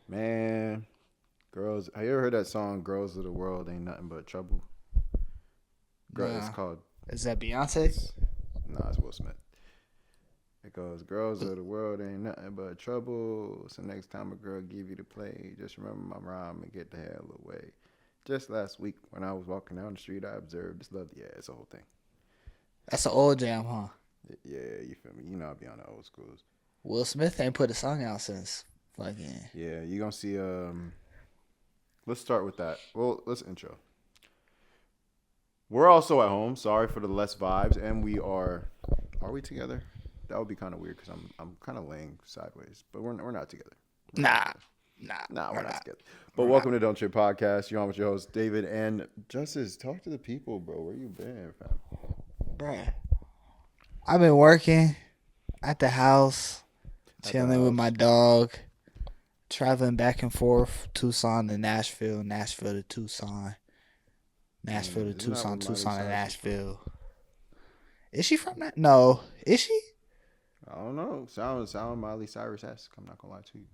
Man, girls. Have you ever heard that song, Girls of the World Ain't Nothing But Trouble? Girl, it's Nah. called, Is that Beyonce? it's Will Smith. It goes, girls of the world ain't nothing but trouble. So next time a girl give you the play, just remember my rhyme and get the hell away. Just last week when I was walking down the street, I observed this love. Yeah, it's a whole thing. That's an old jam, huh? Yeah, you feel me? You know I be on the old schools. Will Smith ain't put a song out since fucking. Yeah, you gonna see. Let's start with that. Well, let's intro. We're also at home. Sorry for the less vibes, and we are. Are we together? That would be kind of weird because I'm kind of laying sideways, but we're not together. Nah. We're not together. But welcome to Don't Trip Podcast. You're on with your host David and Justice. Talk to the people, bro. Where you been, fam? Bruh. I've been working at the house, chilling with my dog, traveling back and forth, Tucson to Nashville, Nashville to Tucson, Nashville to Tucson, Tucson to Nashville. Is she from that? No. Is she? I don't know. Sound Miley Cyrus-esque. I'm not gonna lie to you.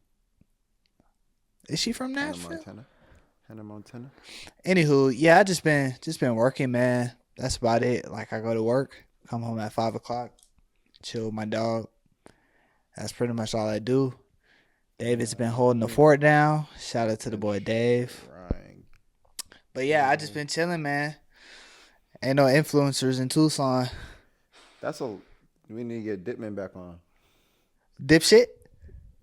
Is she from Nashville? Hannah Montana. Anywho, yeah, I just been working, man. That's about it. Like I go to work, come home at 5:00, chill with my dog. That's pretty much all I do. David's been holding the fort down. Shout out to the boy Dave. Right. But yeah, I just been chilling, man. Ain't no influencers in Tucson. We need to get Dipman back on. Dipshit.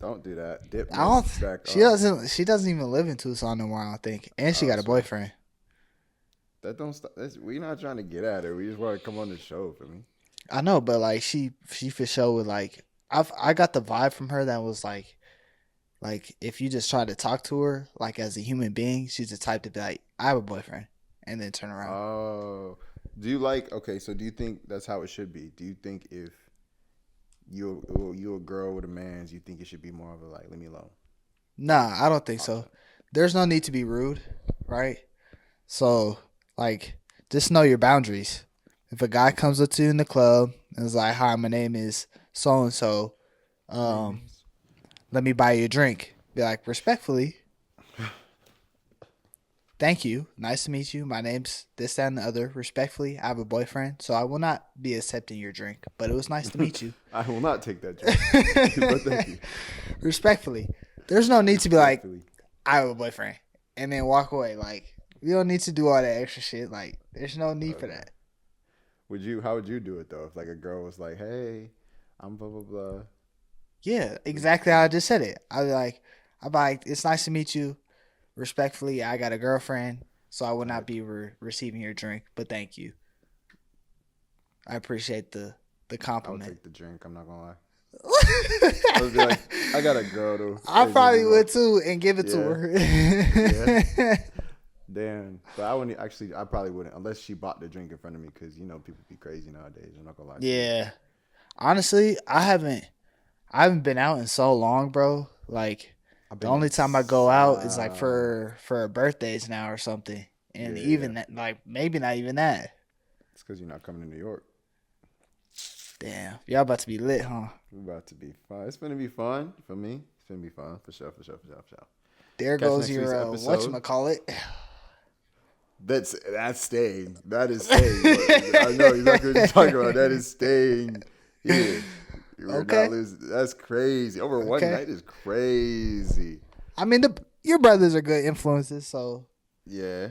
Don't do that. Dipman I don't. back She on. She doesn't even live in Tucson no more. I don't think. And she got a boyfriend. That don't stop. We're not trying to get at her. We just want to come on the show for me. I know, but like she for sure would like. I got the vibe from her that was like if you just try to talk to her like as a human being, she's the type to be like, I have a boyfriend, and then turn around. Oh, so do you think that's how it should be? Do you think if you a girl with a man, do you think it should be more of a like, leave me alone? Nah, I don't think so. There's no need to be rude, right? So like, just know your boundaries. If a guy comes up to you in the club and is like, hi, my name is so and so, let me buy you a drink. Be like, respectfully, thank you. Nice to meet you. My name's this, that, and the other. Respectfully, I have a boyfriend, so I will not be accepting your drink. But it was nice to meet you. I will not take that drink. But thank you. Respectfully. There's no need to be like, I have a boyfriend, and then walk away. Like, we don't need to do all that extra shit. Like, there's no need for that. How would you do it though? If like a girl was like, hey, I'm blah blah blah. Yeah, exactly how I just said it. I'd be like, it's nice to meet you. Respectfully, I got a girlfriend, so I will not be receiving your drink, but thank you. I appreciate the compliment. I would take the drink. I'm not gonna lie. I would be like, I got a girl though. I probably would too, and give it to her. Yeah. Damn, but I probably wouldn't unless she bought the drink in front of me because you know people be crazy nowadays. I'm not gonna lie. Yeah, honestly, I haven't been out in so long, bro. Like the only time I go out is like for birthdays now or something, and even that, like maybe not even that. It's because you're not coming to New York. Damn, y'all about to be lit, huh? We're about to be fun. It's gonna be fun for me. It's gonna be fun for sure. There goes your whatchamacallit. That's staying. That is staying. I know exactly what you're talking about. That is staying here. Okay. That's crazy. Over one night is crazy. I mean, your brothers are good influences, so yeah.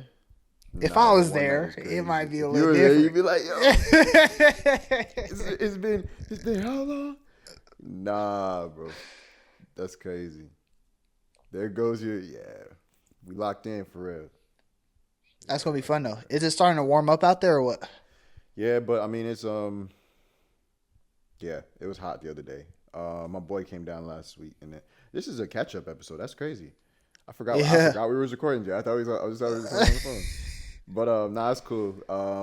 If I was there, it might be a little different. different. You'd be like, yo, it's been how long? Nah, bro. That's crazy. There goes we locked in for real. That's gonna be fun though. Is it starting to warm up out there or what? Yeah, but I mean it's it was hot the other day. My boy came down last week, and this is a catch up episode. That's crazy. I forgot we were recording. Jay. I thought we was recording on the phone. But nah, it's cool.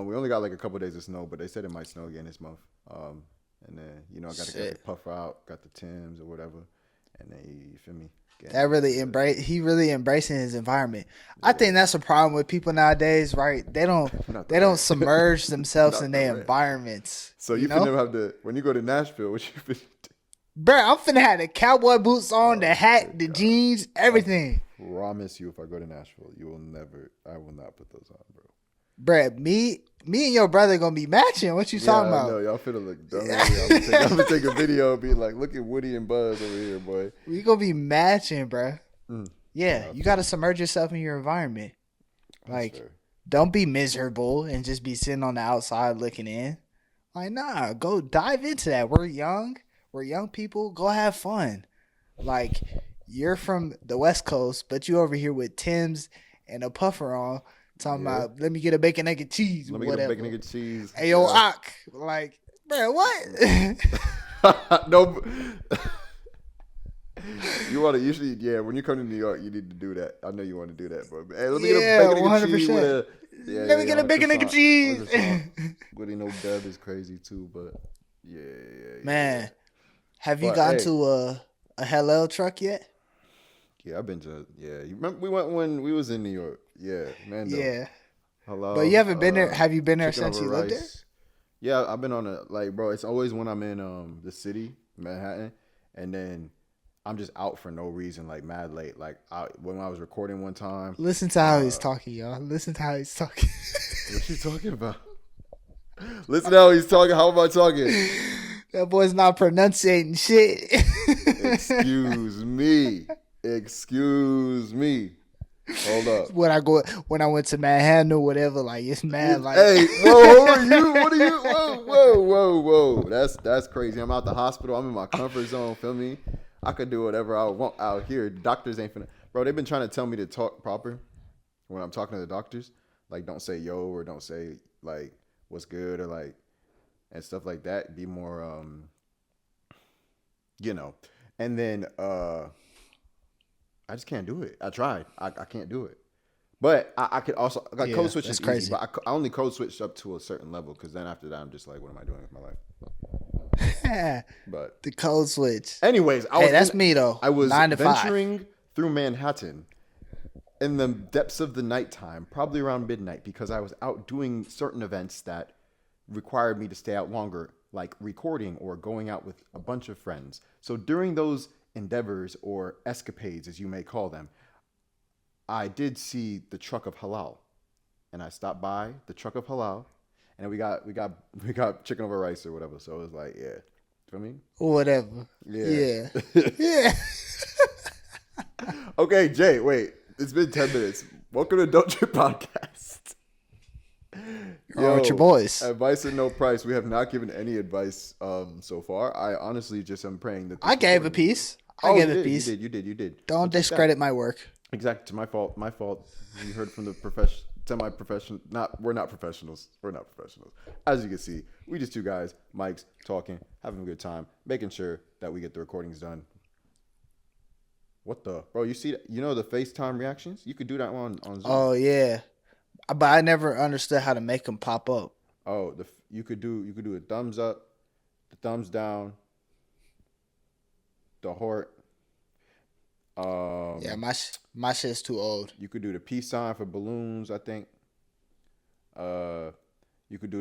We only got like a couple days of snow, but they said it might snow again this month. And then I got to get the puffer out, got the Timbs or whatever, and then you feel me. He really embracing his environment. Yeah. I think that's a problem with people nowadays, right? They don't submerge themselves in their environments. So you finna have to, when you go to Nashville, what you finna do? Bruh, I'm finna have the cowboy boots on, the hat, the jeans, everything. I promise you, if I go to Nashville, I will not put those on, bro. Bruh, me and your brother gonna be matching. What you talking about? No, y'all finna look dumb. I'm gonna take a video and be like, look at Woody and Buzz over here, boy. We gonna be matching, bruh. Yeah, you gotta submerge yourself in your environment. Like, don't be miserable and just be sitting on the outside looking in. Like, nah, go dive into that. We're young people. Go have fun. Like, you're from the West Coast, but you over here with Tim's and a puffer on, talking about, let me get a bacon, egg, and cheese. Let me get a bacon, egg, and cheese. Hey, yo, Ock. Like, bro, what? No. You want to usually, when you come to New York, you need to do that. I know you want to do that, but hey, let me get a bacon, egg, and cheese with a. Let me get a bacon, egg, and cheese. Woody no Deb is crazy too, but man, have you gotten to a Hellel truck yet? Yeah, I've been to. Yeah, you remember we went when we was in New York. Yeah, man. Yeah. Hello. But you haven't been there. Have you been there since you lived there? Yeah, I've been on bro. It's always when I'm in the city, Manhattan, and then I'm just out for no reason, like mad late. Like when I was recording one time. Listen to how he's talking, y'all. Listen to how he's talking. What you talking about? Listen to how he's talking. How am I talking? That boy's not pronunciating shit. Excuse me. Hold up. When I went to Manhattan or whatever, like it's mad. Like, hey, whoa, who are you? What are you? Whoa. That's crazy. I'm out the hospital. I'm in my comfort zone. Feel me? I could do whatever I want out here. Doctors ain't finna. Bro, they've been trying to tell me to talk proper when I'm talking to the doctors. Like, don't say yo or don't say like what's good or like and stuff like that. Be more, And then I just can't do it. I tried. I can't do it. But I could also code switch is crazy. But I only code switch up to a certain level because then after that I'm just like, what am I doing with my life? But the code switch. Anyways, that's me though. I was 9 to 5. venturing through Manhattan in the depths of the nighttime, probably around midnight, because I was out doing certain events that required me to stay out longer, like recording or going out with a bunch of friends. So during those endeavors or escapades, as you may call them, I did see the truck of halal, and I stopped by the truck of halal, and we got chicken over rice or whatever. So it was like, yeah, you know what I mean? Whatever. Yeah. Okay, Jay, wait. It's been 10 minutes. Welcome to Don't Trip Podcast. With your boys. Advice at no price. We have not given any advice so far. I honestly just am praying that. I gave a piece. You did. Don't discredit my work. Exactly. My fault. You heard from the semi-professional. We're not professionals. As you can see, we just two guys, mics, talking, having a good time, making sure that we get the recordings done. What the bro? You see, the FaceTime reactions? You could do that on Zoom. Oh yeah, but I never understood how to make them pop up. Oh, you could do a thumbs up, the thumbs down, the heart. Yeah, my shit's too old. You could do the peace sign for balloons, I think. You could do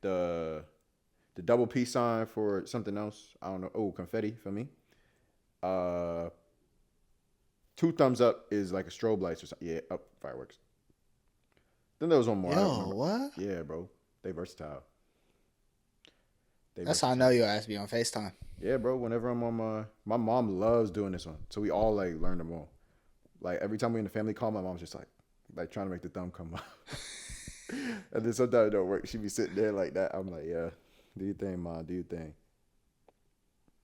the double peace sign for something else. I don't know. Oh, confetti for me. 2 thumbs up is like a strobe lights or something. Yeah, fireworks. Then there was one more. Yo, what? Yeah, bro. They versatile. That's how I know your ass be on FaceTime. Yeah, bro. Whenever I'm on my mom loves doing this one. So we all like learn them all. Like every time we in the family call, my mom's just like trying to make the thumb come up. And then sometimes it don't work. She be sitting there like that. I'm like, yeah, do your thing, Mom. Do your thing.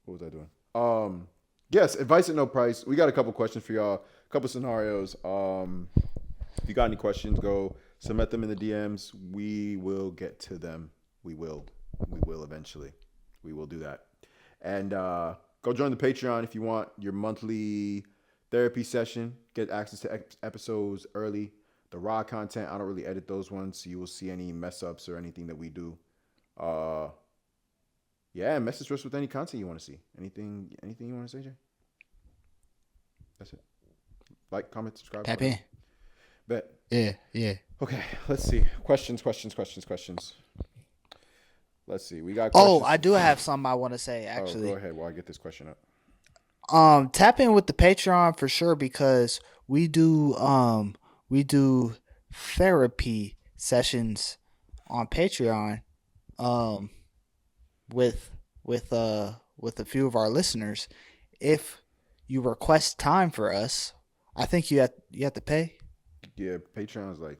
What was I doing? Yes, advice at no price. We got a couple questions for y'all. A couple scenarios. If you got any questions, go submit them in the DMs. We will get to them. We will eventually. We will do that. And go join the Patreon if you want your monthly therapy session. Get access to episodes early. The raw content, I don't really edit those ones, so you will see any mess ups or anything that we do. Yeah, message us with any content you want to see. Anything you want to say, Jay? That's it. Like, comment, subscribe. Tap in. Bet. Yeah. Okay, let's see. Questions. Let's see. We got Oh, questions. I do have something I want to say, Oh, actually. go ahead while I get this question up. Tap in with the Patreon for sure, because we do therapy sessions on Patreon with a few of our listeners. If you request time for us, I think you have to pay. Yeah, Patreon's like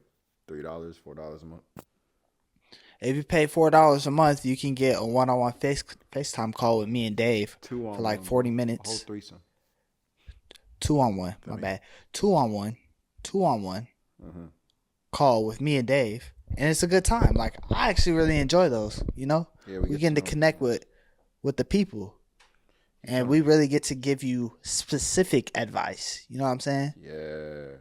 $3, $4 a month. If you pay $4 a month, you can get a one-on-one FaceTime call with me and Dave for like 40 minutes. A whole threesome. 2-on-1. My bad. 2-on-1 Mm-hmm. call with me and Dave, and it's a good time. Like, I actually really enjoy those. Yeah, we get to connect with the people, and we really get to give you specific advice. You know what I'm saying? Yeah,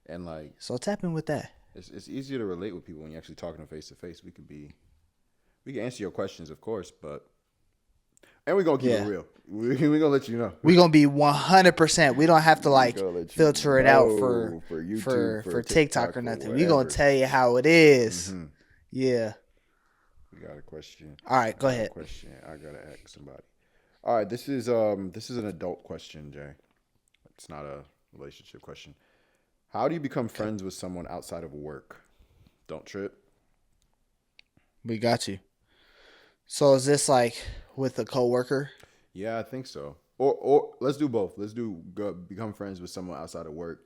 and like, so tap in with that. It's easier to relate with people when you're actually talking to them face to face. We can answer your questions, of course, and we're gonna keep it real. We're gonna let you know. We're gonna be 100%. We don't have to filter it out for YouTube, for TikTok or nothing. We're gonna tell you how it is. Mm-hmm. Yeah. We got a question. All right, go ahead. I gotta ask somebody. All right, this is an adult question, Jay. It's not a relationship question. How do you become friends with someone outside of work? Don't trip. We got you. So is this like with a coworker? Yeah, I think so. Or let's do both. Let's become friends with someone outside of work,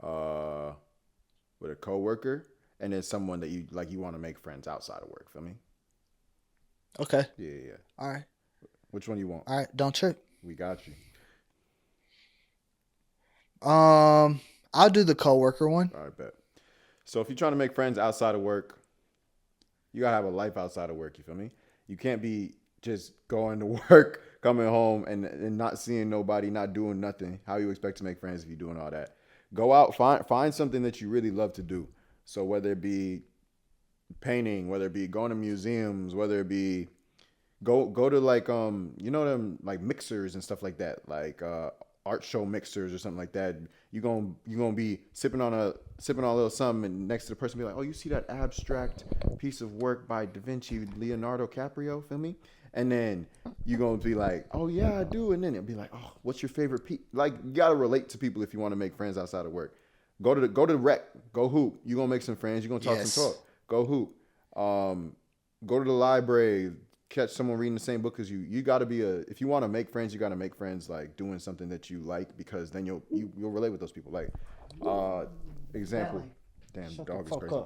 with a coworker, and then someone that you want to make friends outside of work. Feel me? Okay. Yeah. All right. Which one you want? All right. Don't trip. We got you. I'll do the coworker one. All right, bet. So if you're trying to make friends outside of work, you gotta have a life outside of work. You feel me? You can't be just going to work, coming home, and not seeing nobody, not doing nothing. How you expect to make friends if you're doing all that? Go out, find something that you really love to do. So whether it be painting, whether it be going to museums, whether it be go to like them like mixers and stuff like that, like art show mixers or something like that. You're gonna be sipping on a little something, and next to the person be like, oh, you see that abstract piece of work by Da Vinci, Leonardo DiCaprio, feel me? And then you're gonna be like, oh yeah, I do. And then it'll be like, oh, what's your favorite piece? Like, you gotta relate to people if you want to make friends outside of work. Go to the rec, go hoop. You're gonna make some friends, you're gonna talk some talk. Go hoop. Go to the library, catch someone reading the same book as you. You gotta be if you want to make friends, you gotta make friends like doing something that you like, because then you'll relate with those people. Like, example. Damn, the dog is crazy.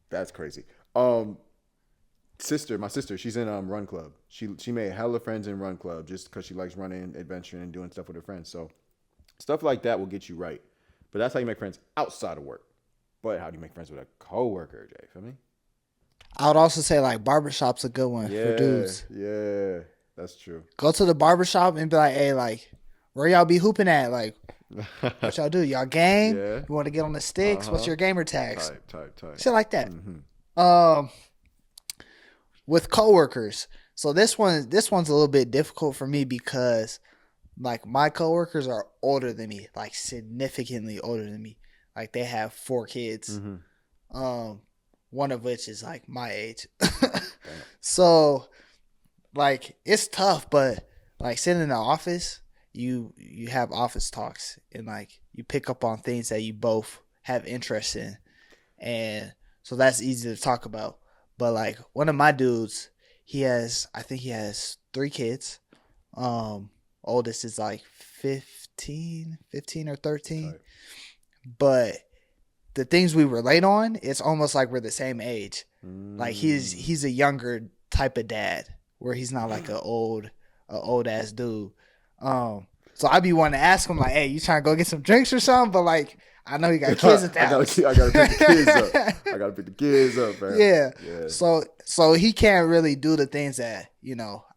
That's crazy. My sister, she's in run club. She made hella friends in run club just because she likes running, adventuring, and doing stuff with her friends. So stuff like that will get you right. But that's how you make friends outside of work. But how do you make friends with a coworker, Jay? Feel me? I would also say like barbershop's a good one for dudes. Yeah, that's true. Go to the barbershop and be like, hey, like, where y'all be hooping at? Like, what y'all do? Y'all game? Yeah. You want to get on the sticks? What's your gamer tags? Type. Shit like that. Mm-hmm. With coworkers. So this one's a little bit difficult for me because like my coworkers are older than me, like significantly older than me. Like they have 4 kids. Mm-hmm. One of which is like my age. So like it's tough, but like sitting in the office, you have office talks and like you pick up on things that you both have interest in. And so that's easy to talk about. But like one of my dudes, I think he has 3 kids. Oldest is like 15 or 13. Right. But the things we relate on, it's almost like we're the same age. Like he's a younger type of dad, where he's not like an old ass dude. So I be wanting to ask him like, hey, you trying to go get some drinks or something? But like, I know he got kids at the house. I gotta pick the kids up. I gotta pick the kids up, man. Yeah. So he can't really do the things that,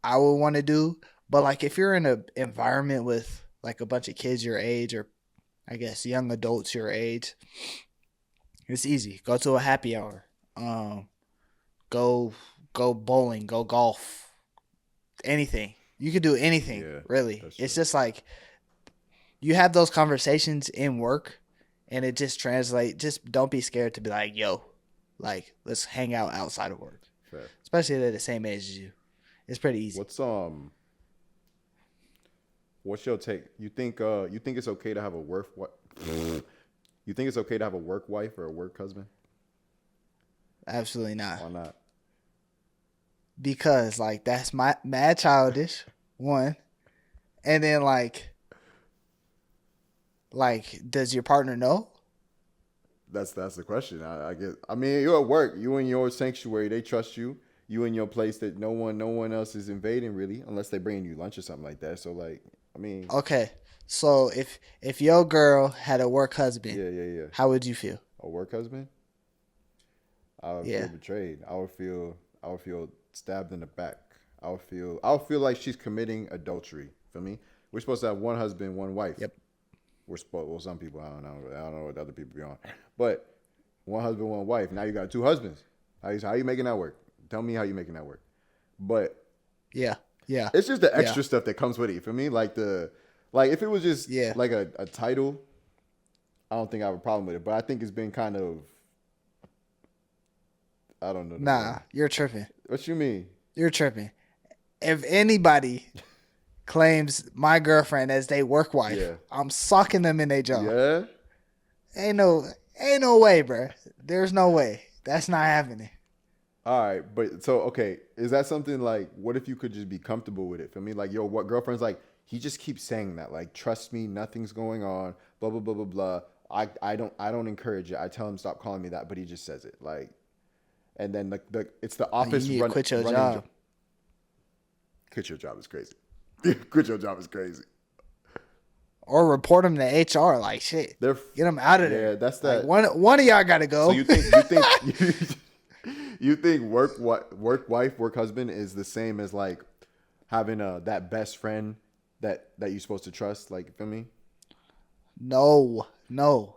I would want to do. But like if you're in an environment with like a bunch of kids your age, or I guess young adults your age, it's easy. Go to a happy hour. Go bowling, go golf. Anything. You could do anything, really. It's just like you have those conversations in work, and it just translates. Just don't be scared to be like, yo, like, let's hang out outside of work. Fair. especially if they're the same age as you. It's pretty easy. What's your take? You think it's okay to have a work what? You think it's okay to have a work wife or a work husband? Absolutely not. Why not? Because like that's mad childish. One, and then like does your partner know? That's the question. I guess. I mean, you're at work. You in your sanctuary. They trust you. You in your place that no one else is invading really, unless they bring you lunch or something like that. So like, I mean. Okay, so if your girl had a work husband, Yeah. how would you feel? A work husband? I would feel betrayed. I would feel stabbed in the back. I would feel like she's committing adultery. For me, we're supposed to have one husband, one wife. Yep. We're supposed. Well, some people I don't know what other people be on, but one husband, one wife. Now you got two husbands. How you making that work? Tell me how you making that work. But yeah, it's just the extra stuff that comes with it. For me, like if it was just like a title, I don't think I have a problem with it. But I think it's been kind of. I don't know. Nah, you're tripping. What you mean? You're tripping. If anybody claims my girlfriend as they work wife, I'm sucking them in their jaw. Yeah. Ain't no way, bro. There's no way. That's not happening. All right, but so okay, is that something like? What if you could just be comfortable with it? For me, like, what girlfriend's like? He just keeps saying that, like, trust me, nothing's going on. Blah blah blah blah blah. I don't encourage it. I tell him stop calling me that, but he just says it like. And then it's the office. You need to quit your job. Quit your job is crazy. Quit your job is crazy. Or report them to HR. Like shit. Get them out of there. Yeah, that's that. Like, one of y'all got to go. So you think work wife, work husband is the same as like having that best friend that you're supposed to trust? Like, for me? No. No.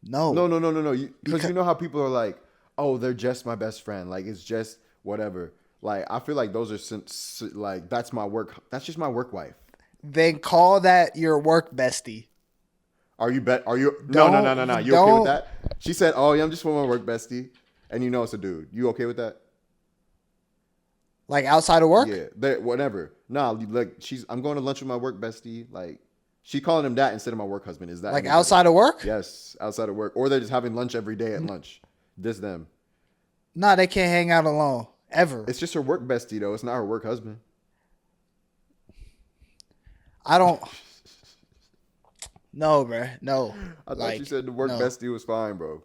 Because you know how people are like, oh, they're just my best friend. Like, it's just whatever. Like, I feel like those are like, that's my work. That's just my work wife. Then call that your work bestie. Are you? No. You okay with that? She said, oh, yeah, I'm just with my work bestie. And you know it's a dude. You okay with that? Like outside of work? Yeah, whatever. Nah, like I'm going to lunch with my work bestie. Like, she calling him that instead of my work husband. Is that like outside of work? Yes, outside of work. Or they're just having lunch every day at lunch. This them. Nah, they can't hang out alone ever. It's just her work bestie though. It's not her work husband. I don't. No, bro. No. I thought you said the work bestie was fine, bro.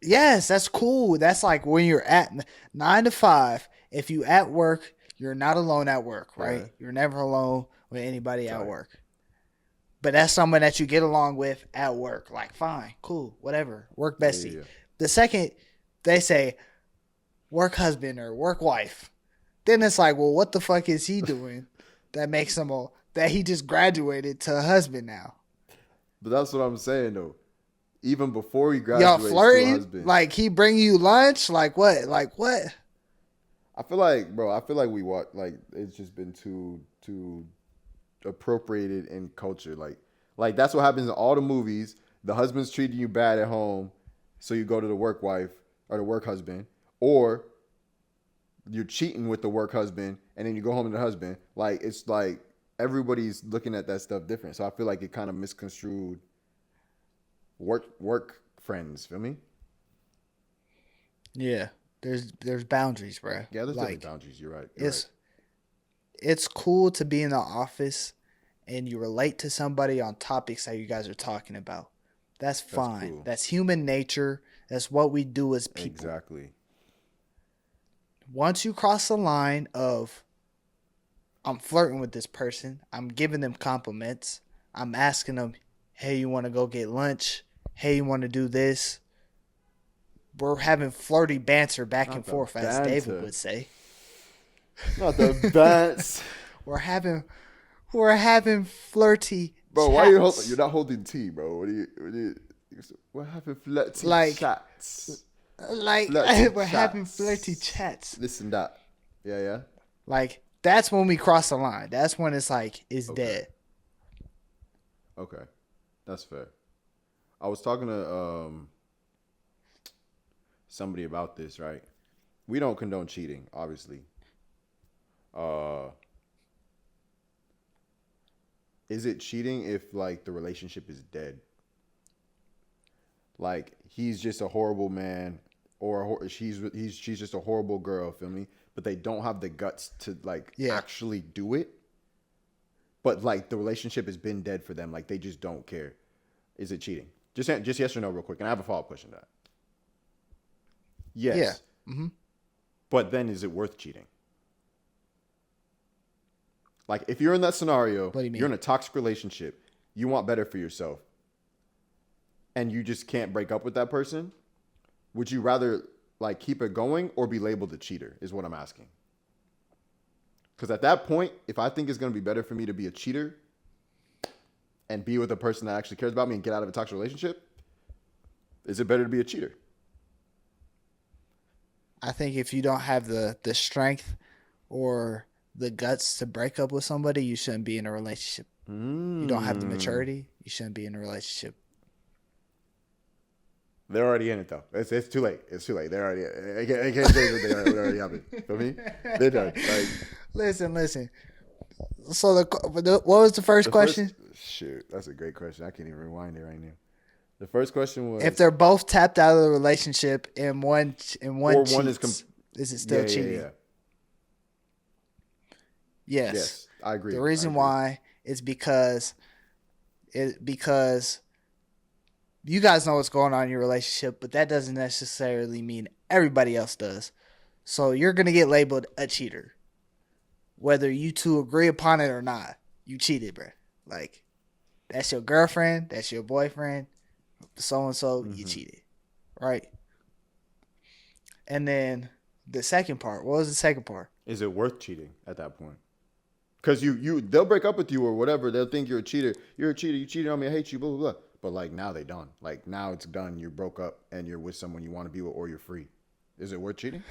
Yes, that's cool. That's like when you're at 9 to 5. If you at work, you're not alone at work, right? Yeah. You're never alone with anybody at work. But that's someone that you get along with at work. Like, fine, cool, whatever. Work bestie. Yeah. The second they say work husband or work wife, then it's like, well, what the fuck is he doing that makes him that he just graduated to a husband now? But that's what I'm saying, though. Even before he graduates to a husband. Like, he bring you lunch? Like, what? Like, what? I feel like we watch, like, it's just been too appropriated in culture. Like that's what happens in all the movies. The husband's treating you bad at home, so you go to the work wife or the work husband. Or you're cheating with the work husband, and then you go home to the husband. Like, it's like everybody's looking at that stuff different. So I feel like it kind of misconstrued work friends, feel me? Yeah, there's boundaries, bro. Yeah, there's definitely boundaries. You're right. It's cool to be in the office and you relate to somebody on topics that you guys are talking about. That's fine. Cool. That's human nature. That's what we do as people. Exactly. Once you cross the line of I'm flirting with this person, I'm giving them compliments, I'm asking them, hey, you want to go get lunch? Hey, you want to do this? We're having flirty banter back and forth, as David would say. Not the banter. We're having flirty. Bro, chats. Why are you're not holding tea, bro? We're having flirty chats. We're having flirty chats. Listen, that. Yeah. Like, that's when we cross the line. That's when it's like, it's dead. Okay. That's fair. I was talking to somebody about this, right? we don't condone cheating, obviously. Uh, is it cheating if like the relationship is dead? Like he's just a horrible man, or she's just a horrible girl. Feel me? But they don't have the guts to like Yeah. actually do it. But like the relationship has been dead for them. Like they just don't care. Is it cheating? Just yes or no, real quick. And I have a follow up question to that. Yeah. Yes. But then is it worth cheating? Like if you're in that scenario, What do you mean? you're in a toxic relationship, you want better for yourself, and you just can't break up with that person, would you rather like keep it going or be labeled a cheater is what I'm asking. Because at that point, if I think it's going to be better for me to be a cheater and be with a person that actually cares about me and get out of a toxic relationship, is it better to be a cheater? I think if you don't have the strength or the guts to break up with somebody, you shouldn't be in a relationship. You don't have the maturity, you shouldn't be in a relationship. They're already in it though. It's too late. It's too late. They're already. I can't say what they already happened. For me, they're done. Like, listen. So what was the first question? Shoot, that's a great question. I can't even rewind it right now. The first question was if they're both tapped out of the relationship and one cheats, is it still cheating? Yeah. Yes, I agree. The reason why is because you guys know what's going on in your relationship, but that doesn't necessarily mean everybody else does. So you're gonna get labeled a cheater, whether you two agree upon it or not. You cheated, bro. Like that's your girlfriend, that's your boyfriend, so and so. You cheated, right? And then the second part. What was the second part? Is it worth cheating at that point? Because they'll break up with you or whatever. They'll think you're a cheater. You're a cheater. You cheated on me. I hate you. Blah blah blah. But like now they done. Like now it's done. You broke up and you're with someone you want to be with, or you're free. Is it worth cheating?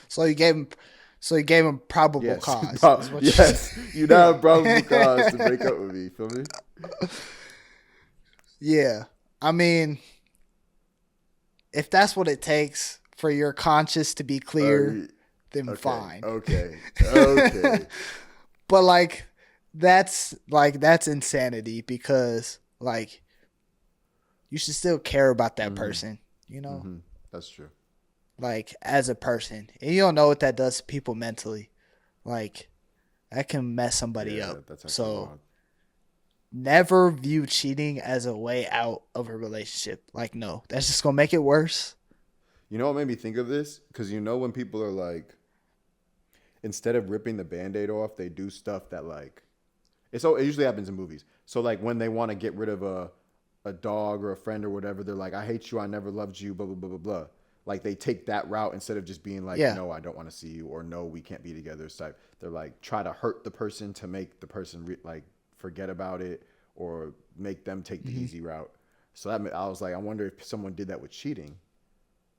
So you gave him probable cause. Yes, you now have probable cause to break up with me. Feel me? Yeah, I mean, if that's what it takes for your conscience to be clear, then fine. Okay. But like that's insanity because like you should still care about that person, you know? That's true. Like as a person. And you don't know what that does to people mentally. Like that can mess somebody up. So wild. Never view cheating as a way out of a relationship. Like no, that's just gonna make it worse. You know what made me think of this? Because you know when people are like, instead of ripping the Band-Aid off, they do stuff that like, it usually happens in movies. So like when they want to get rid of a dog or a friend or whatever, they're like, I hate you, I never loved you, blah, blah, blah, blah, blah. Like they take that route instead of just being like, no, I don't want to see you, or no, we can't be together type. They're like, try to hurt the person to make the person like forget about it or make them take the easy route. So I was like, I wonder if someone did that with cheating.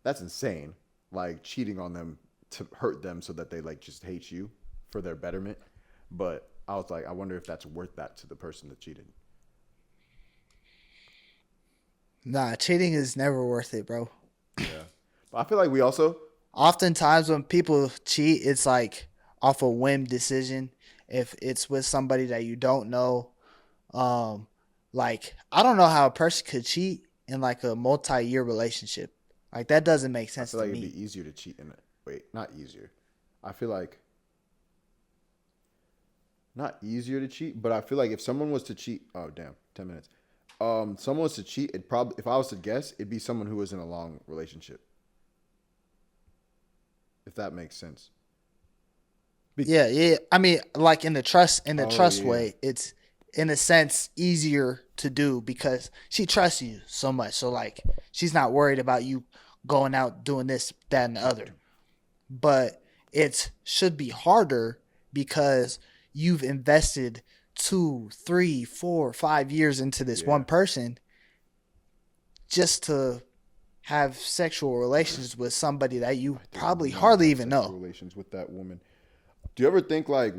That's insane. Like cheating on them to hurt them so that they like just hate you for their betterment. But I was like, I wonder if that's worth that to the person that cheated. Nah, cheating is never worth it, bro. Yeah. But I feel like we also oftentimes when people cheat, it's like off a whim decision. If it's with somebody that you don't know, like I don't know how a person could cheat in like a multi-year relationship. Like that doesn't make sense to me. I feel like it'd be easier to cheat in it. Wait, not easier. I feel like not easier to cheat, but I feel like if someone was to cheat, 10 minutes. Someone was to cheat, it probably, if I was to guess, it'd be someone who was in a long relationship. If that makes sense. Yeah. I mean, like in the trust way, it's in a sense easier to do because she trusts you so much. So like she's not worried about you going out doing this, that, and the other. But it should be harder because you've invested 2, 3, 4, 5 years into this one person just to have sexual relations with somebody that you probably hardly even know. Relations with that woman. Do you ever think like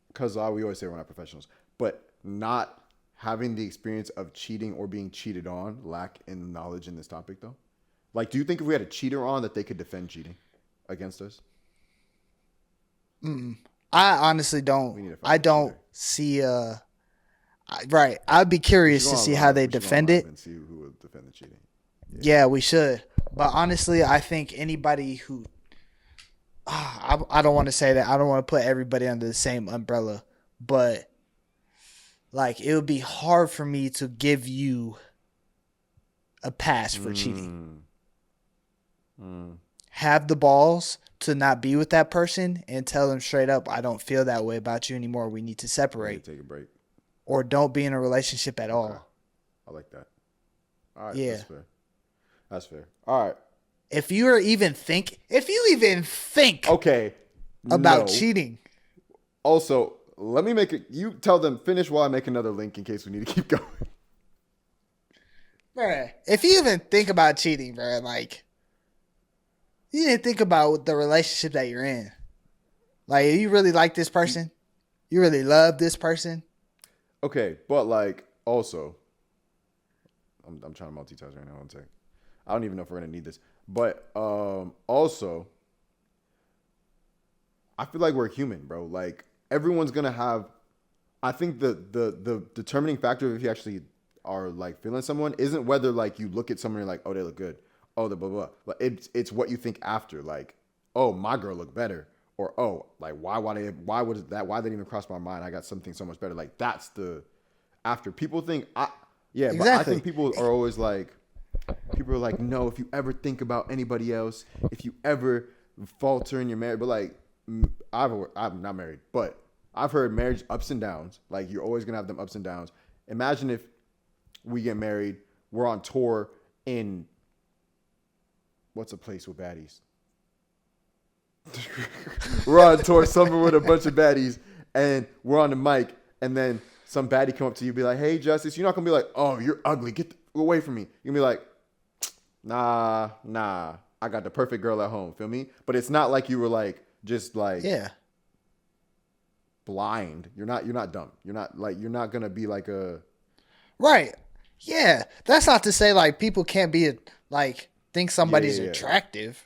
because we always say we're not professionals, but not having the experience of cheating or being cheated on lack in knowledge in this topic though? Like, do you think if we had a cheater on that they could defend cheating against us? I honestly We need don't. to find I a don't cheater. see right. I'd be We should curious go to see online. how they We should go defend online it. and see who would defend the cheating. Yeah, we should. But honestly, I think anybody who I don't want to say that. I don't want to put everybody under the same umbrella, but like it would be hard for me to give you a pass for cheating. Have the balls to not be with that person and tell them straight up, I don't feel that way about you anymore. We need to separate. Take a break. Or don't be in a relationship at all. I like that. All right, Yeah. That's fair. All right. If you even think Okay. about cheating. Also, let me make it. You tell them finish while I make another link in case we need to keep going. Bruh, if you even think about cheating, bruh, like, you didn't think about the relationship that you're in. Like, you really like this person? You really love this person? Okay, but like, also, I'm trying to multitask right now. One second. I don't even know if we're gonna need this, but also, I feel like we're human, bro. Like everyone's gonna have. I think the determining factor if you actually are like feeling someone isn't whether like you look at someone and you're like, oh, they look good, oh, the blah blah. Like it's what you think after, like, oh, my girl looked better, or oh, like why didn't even cross my mind? I got something so much better. Like that's the after people think Exactly. But I think people are always like. People are like, no, if you ever think about anybody else, if you ever falter in your marriage, but like, I'm not married, but I've heard marriage ups and downs. Like, you're always going to have them ups and downs. Imagine if we get married, we're on tour in, what's a place with baddies? We're on tour somewhere with a bunch of baddies, and we're on the mic, and then some baddie come up to you and be like, hey, Justice, you're not going to be like, oh, you're ugly, get away from me. You're going to be like, nah, I got the perfect girl at home, feel me? But it's not like you were like, just like, blind. You're not dumb. You're not going to be like a. Right. Yeah. That's not to say like people can't be like, think somebody's attractive.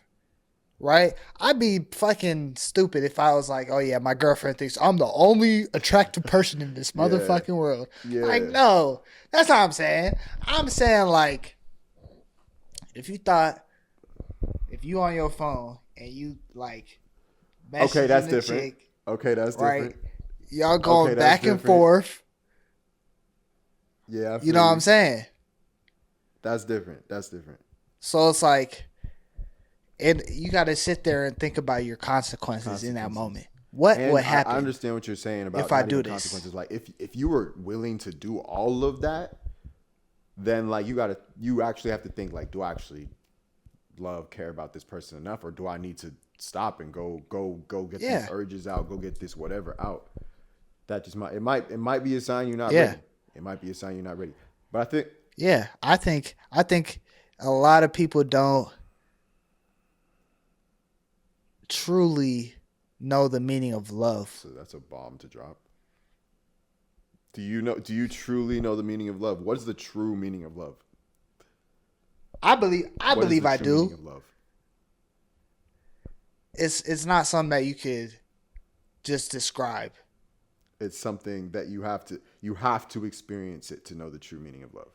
Right? I'd be fucking stupid if I was like, oh yeah, my girlfriend thinks I'm the only attractive person in this motherfucking world. Yeah. Like, no, that's not what I'm saying. I'm saying like, if you on your phone and you like, okay, that's different. Chick, okay, that's different. Right? Y'all going back and forth. Yeah, you know what I'm saying? That's different. So it's like, and you got to sit there and think about your consequences in that moment. What would happen? I understand what you're saying about if I do this. Consequences. Like if you were willing to do all of that, then like you actually have to think like, do I actually care about this person enough, or do I need to stop and go get these urges out, go get this whatever out? That just it might be a sign you're not ready. It might be a sign you're not ready. But I think I think a lot of people don't truly know the meaning of love. So that's a bomb to drop. Do you truly know the meaning of love? What is the true meaning of love? I believe I do. Meaning of love? It's not something that you could just describe. It's something that you have to experience it to know the true meaning of love.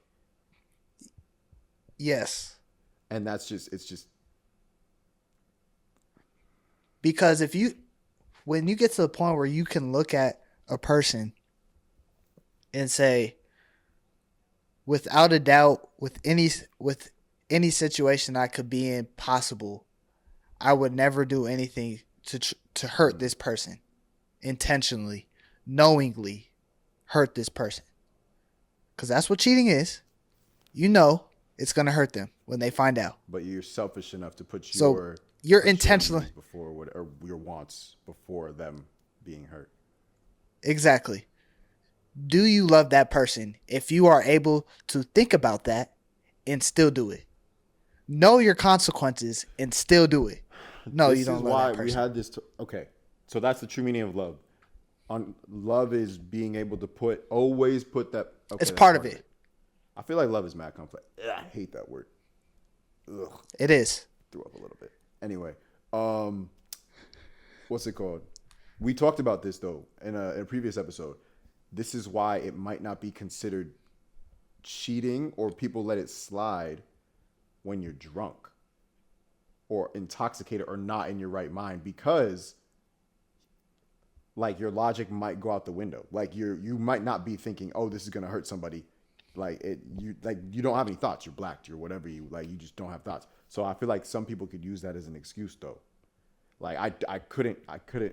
Yes. And it's just because when you get to the point where you can look at a person and say, without a doubt, with any situation I could be in possible, I would never do anything to hurt this person intentionally, knowingly hurt this person. Because that's what cheating is. You know it's going to hurt them when they find out. But you're selfish enough to put you're intentionally before or your wants before them being hurt. Exactly. Do you love that person if you are able to think about that and still do it? Know your consequences and still do it. No, you don't love that person. This is why we had this. Okay, so that's the true meaning of love. Love is being able to always put that. Okay, it's part of it. I feel like love is mad complex. I hate that word. ugh, It is. threw up a little bit. Anyway, what's it called? We talked about this though in a previous episode. This is why it might not be considered cheating, or people let it slide when you're drunk or intoxicated or not in your right mind, because like your logic might go out the window. Like you might not be thinking, oh, this is gonna hurt somebody. You don't have any thoughts. You're blacked. You're whatever you like. You just don't have thoughts. So I feel like some people could use that as an excuse though. Like I couldn't.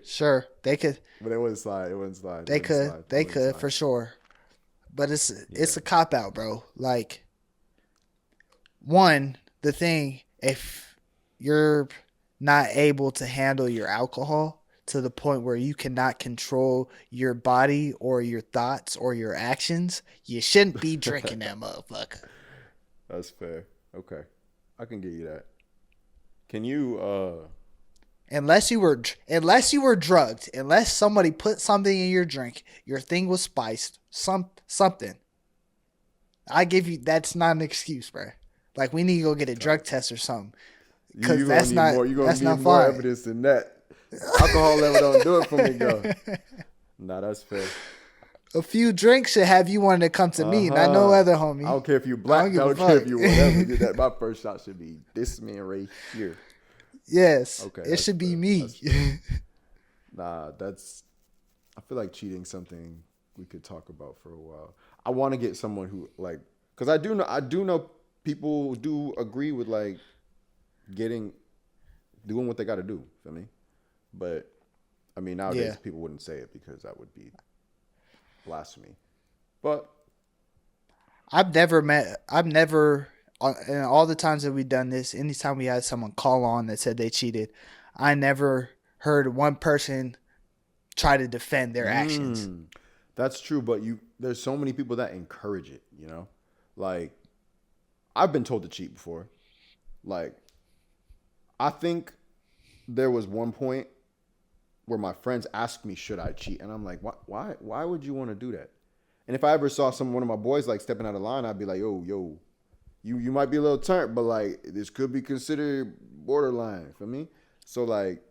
Sure, they could. But it wouldn't slide. It wouldn't slide. They could for sure. But it's a cop out, bro. Like, the thing, if you're not able to handle your alcohol to the point where you cannot control your body or your thoughts or your actions, you shouldn't be drinking that motherfucker. That's fair. Okay, I can get you that. Can you? Unless you were drugged, unless somebody put something in your drink, your thing was spiced, something. I give you, that's not an excuse, bro. Like, we need to go get a drug test or something, because that's not fun. You're gonna need more evidence than that. Alcohol level don't do it for me, though. Nah, that's fair. A few drinks should have you wanting to come to me, not no other homie. I don't care if you black. I don't care if you whatever. That my first shot should be this man right here. Yes. Okay. It should be me. Nah, I feel like cheating something we could talk about for a while. I want to get someone who like, because I do know people do agree with like doing what they got to do. Feel me? But I mean, nowadays people wouldn't say it because that would be blasphemy. But I've never, and all the times that we've done this, anytime we had someone call on that said they cheated, I never heard one person try to defend their actions. That's true, but there's so many people that encourage it, you know? Like, I've been told to cheat before. Like, I think there was one point where my friends asked me, should I cheat? And I'm like, why would you want to do that? And if I ever saw one of my boys like stepping out of line, I'd be like, yo, you might be a little turned, but like this could be considered borderline for me. So like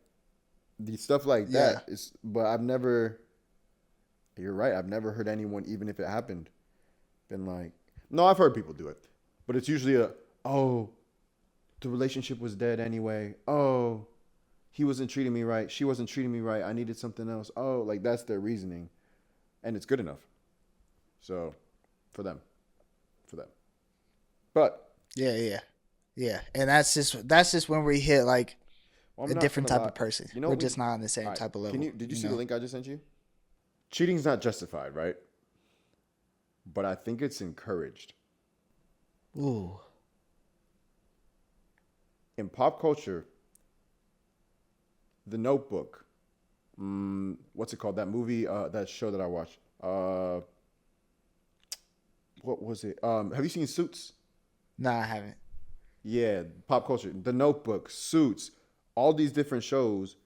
the stuff like that is, but you're right. I've never heard anyone, even if it happened, been like, no, I've heard people do it, but it's usually the relationship was dead anyway. Oh, he wasn't treating me right. She wasn't treating me right. I needed something else. Oh, like that's their reasoning, and it's good enough. So for them. But yeah, and that's just when we hit like a different type of person. You know, we're just not on the same type of level. Did you see the link I just sent you? Cheating's not justified, right? But I think it's encouraged. Ooh. In pop culture, The Notebook, what's it called? That movie, that show that I watched. What was it? Have you seen Suits? No, I haven't. Yeah, pop culture. The Notebook, Suits, all these different shows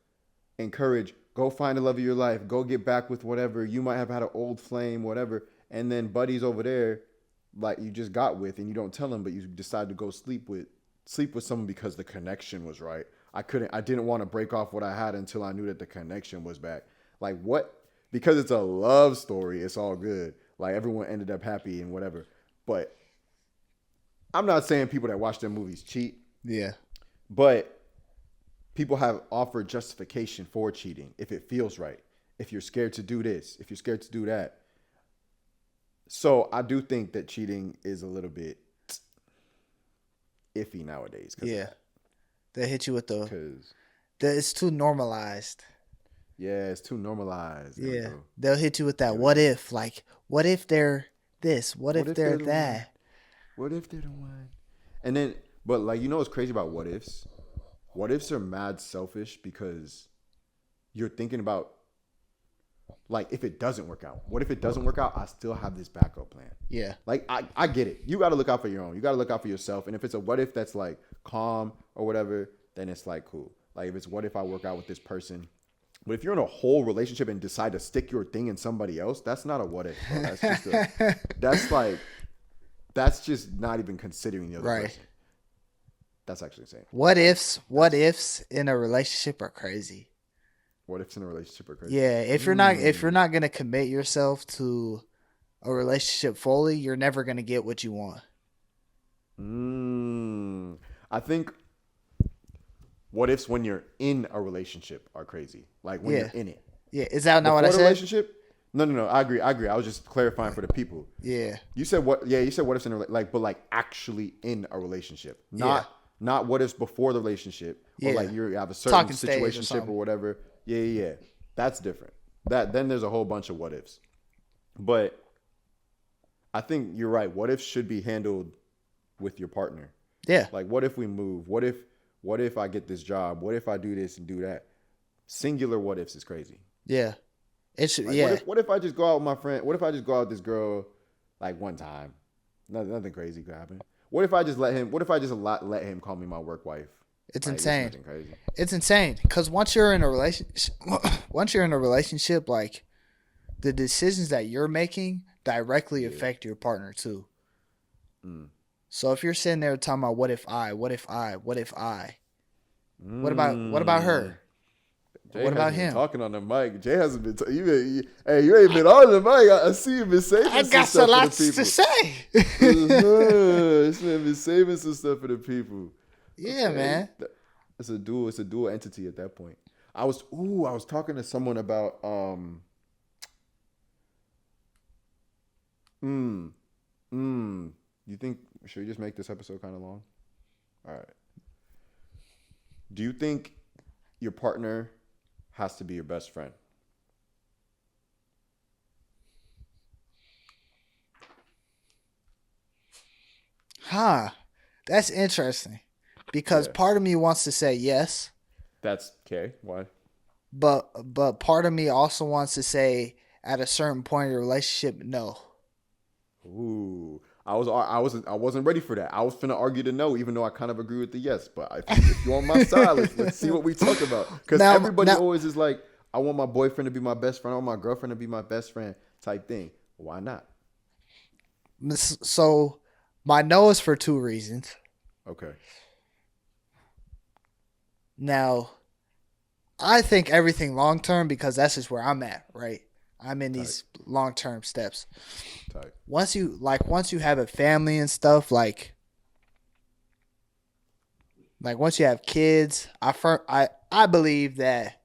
encourage, go find the love of your life, go get back with whatever. You might have had an old flame, whatever. And then buddies over there, like you just got with, and you don't tell them, but you decide to go sleep with someone because the connection was right. I didn't want to break off what I had until I knew that the connection was back. Like what? Because it's a love story, it's all good. Like everyone ended up happy and whatever. But I'm not saying people that watch their movies cheat. Yeah. But people have offered justification for cheating if it feels right. If you're scared to do this, if you're scared to do that. So I do think that cheating is a little bit iffy nowadays. Yeah. They hit you with it's too normalized. Yeah, it's too normalized. Yeah. They'll hit you with that what if. Like, what if they're this? What if they're that? What if they're the one? And then, but like, you know what's crazy about what ifs? What ifs are mad selfish because you're thinking about, like, if it doesn't work out. What if it doesn't work out? I still have this backup plan. Yeah. Like, I get it. You got to look out for your own. You got to look out for yourself. And if it's a what if that's like calm or whatever, then it's like cool. Like, if it's what if I work out with this person. But if you're in a whole relationship and decide to stick your thing in somebody else, that's not a what if. Bro. That's just that's just not even considering the other person. That's actually insane. What ifs in a relationship are crazy. What ifs in a relationship are crazy. Yeah, if you're not gonna commit yourself to a relationship fully, you're never gonna get what you want. I think what ifs when you're in a relationship are crazy. Like when you're in it. Yeah, is that not Before what I the said? relationship? No. I agree. I was just clarifying for the people. Yeah. You said what? Yeah, you said what ifs in a but like actually in a relationship, not what ifs before the relationship, or like you have a certain Talking stage situationship or whatever. Yeah. That's different. Then there's a whole bunch of what ifs. But I think you're right. What ifs should be handled with your partner. Yeah. Like, what if we move? What if I get this job? What if I do this and do that? Singular what ifs is crazy. Yeah. It should. Like, What if I just go out with my friend? What if I just go out with this girl like one time? Nothing crazy could happen. What if I just let him? What if I just let him call me my work wife? It's like, insane. It's crazy. It's insane because once you're in a relationship, like the decisions that you're making directly affect your partner too. So if you're sitting there talking about what if I, what about her? Jay what about been him? Talking on the mic. Jay hasn't been. You ain't been on the mic. I see you been saving. I got some lots to say. This man been saving some stuff for the people. Yeah, man. It's a dual entity at that point. I was talking to someone about You think should we just make this episode kind of long? All right. Do you think your partner has to be your best friend? That's interesting. Because part of me wants to say yes. That's okay. Why? But part of me also wants to say at a certain point in the relationship, no. Ooh. I wasn't ready for that. I was finna argue the no, even though I kind of agree with the yes. But if you're on my side, let's see what we talk about. Because everybody always is like, I want my boyfriend to be my best friend. I want my girlfriend to be my best friend type thing. Why not? So my no is for 2 reasons. Okay. Now, I think everything long term because that's just where I'm at, right? I'm in these long term steps. Tight. Once you have a family and stuff, like once you have kids, I believe that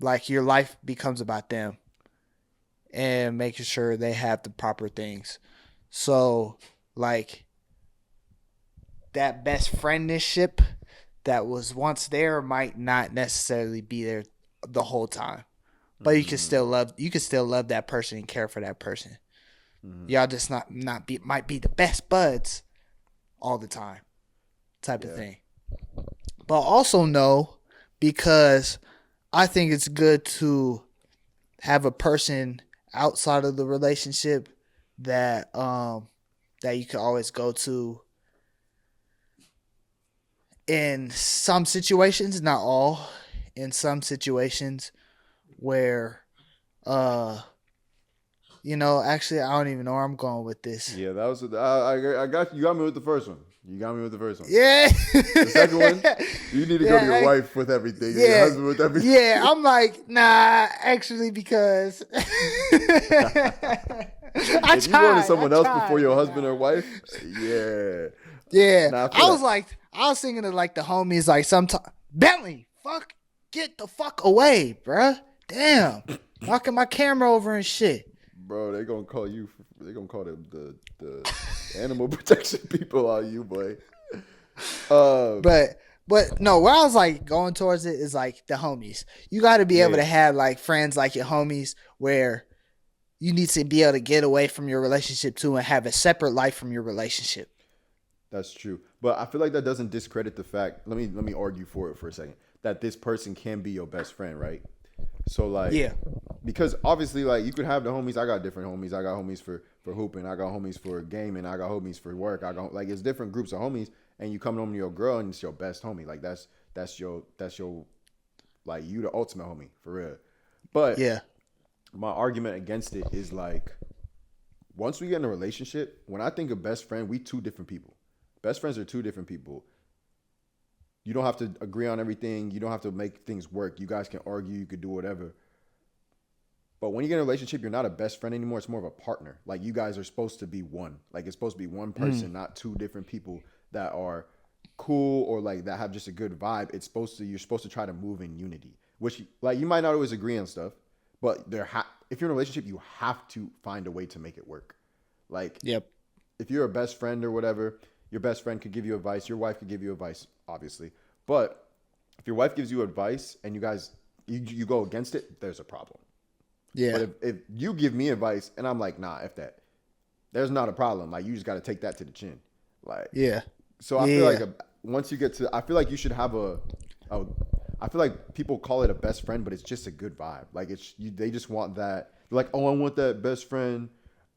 like your life becomes about them and making sure they have the proper things. So like that best friendship that was once there might not necessarily be there the whole time. But you can still love that person and care for that person. Y'all just might be the best buds all the time type of thing. But also no, because I think it's good to have a person outside of the relationship that you can always go to in some situations, not all, in some situations where actually I don't even know where I'm going with this. Yeah, that was I got you got me with the first one. Yeah. The second one, you need to go to your wife with everything. Yeah. Your husband with everything. Yeah, I'm like, nah, actually, because if you go to someone else before your husband or wife, yeah. Yeah. Nah, I was thinking of like the homies, like sometimes Bentley, get the fuck away, bruh. Damn. Knocking my camera over and shit. Bro, they gonna call you. They gonna call the animal protection people on you, boy. But no, where I was like going towards it is like the homies. You got to be able to have like friends like your homies where you need to be able to get away from your relationship too and have a separate life from your relationship. That's true, but I feel like that doesn't discredit the fact. Let me argue for it for a second. That this person can be your best friend, right? So like, because obviously like you could have the homies. I got different homies. I got homies for hooping. I got homies for gaming. I got homies for work. I got like it's different groups of homies. And you come home to your girl and it's your best homie. Like that's your like you the ultimate homie for real. But my argument against it is like once we get in a relationship, when I think of best friend, we 2 different people. Best friends are 2 different people. You don't have to agree on everything. You don't have to make things work. You guys can argue. You could do whatever. But when you get in a relationship, you're not a best friend anymore. It's more of a partner. Like you guys are supposed to be one. Like it's supposed to be one person, not two different people that are cool or like that have just a good vibe. You're supposed to try to move in unity. Which like you might not always agree on stuff, but if you're in a relationship, you have to find a way to make it work. Like Yep. if you're a best friend or whatever, your best friend could give you advice. Your wife could give you advice, obviously. But if your wife gives you advice and you guys you go against it, there's a problem. Yeah. But if you give me advice and I'm like, nah, F that, there's not a problem. Like you just got to take that to the chin. Like Yeah. So I feel like once you get to, I feel like you should have I feel like people call it a best friend, but it's just a good vibe. Like they just want that. They're like, oh, I want that best friend.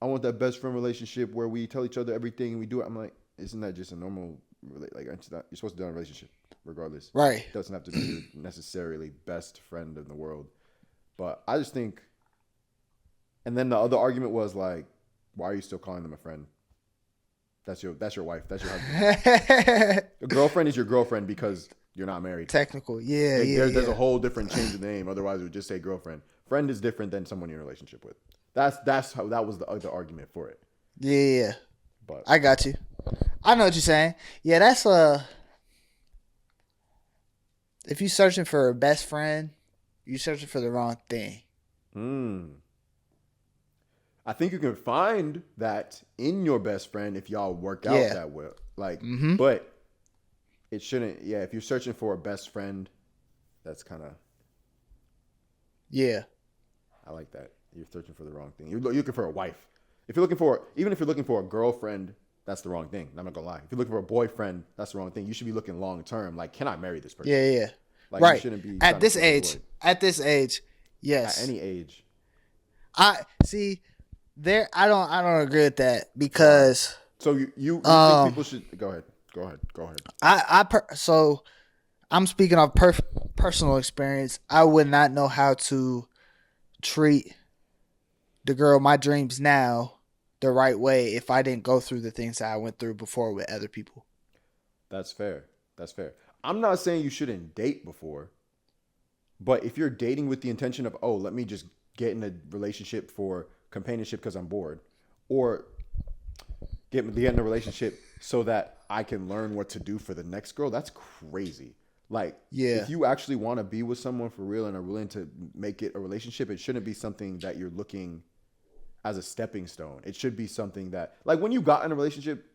I want that best friend relationship where we tell each other everything and we do it. I'm like, isn't that just a normal, like, you're supposed to do a relationship regardless. Right. It doesn't have to be necessarily best friend in the world. But I just think, and then the other argument was like, why are you still calling them a friend? That's your wife. That's your husband. Your girlfriend is your girlfriend because you're not married. Technical. Yeah. There's a whole different change of the name. Otherwise, it would just say girlfriend. Friend is different than someone you're in a relationship with. That was the other argument for it. Yeah. But I got you. I know what you're saying. Yeah, that's if you're searching for a best friend, you're searching for the wrong thing. I think you can find that in your best friend if y'all work out that well. Like, but it shouldn't. Yeah, if you're searching for a best friend, that's kind of. Yeah. I like that. You're searching for the wrong thing. You're looking for a wife. If you're looking for a girlfriend, that's the wrong thing. I'm not gonna lie. If you're looking for a boyfriend, that's the wrong thing. You should be looking long term. Like, can I marry this person? Yeah. Like, right. You shouldn't be at this age. Yes. At any age. I see. There, I don't agree with that because. So you think people should go ahead. So I'm speaking of personal experience. I would not know how to treat the girl of my dreams now the right way if I didn't go through the things that I went through before with other people. That's fair. I'm not saying you shouldn't date before, but if you're dating with the intention of, oh, let me just get in a relationship for companionship because I'm bored, or get in a relationship so that I can learn what to do for the next girl, that's crazy. Like, if you actually want to be with someone for real and are willing to make it a relationship, it shouldn't be something that you're looking as a stepping stone. It should be something that, like, when you got in a relationship,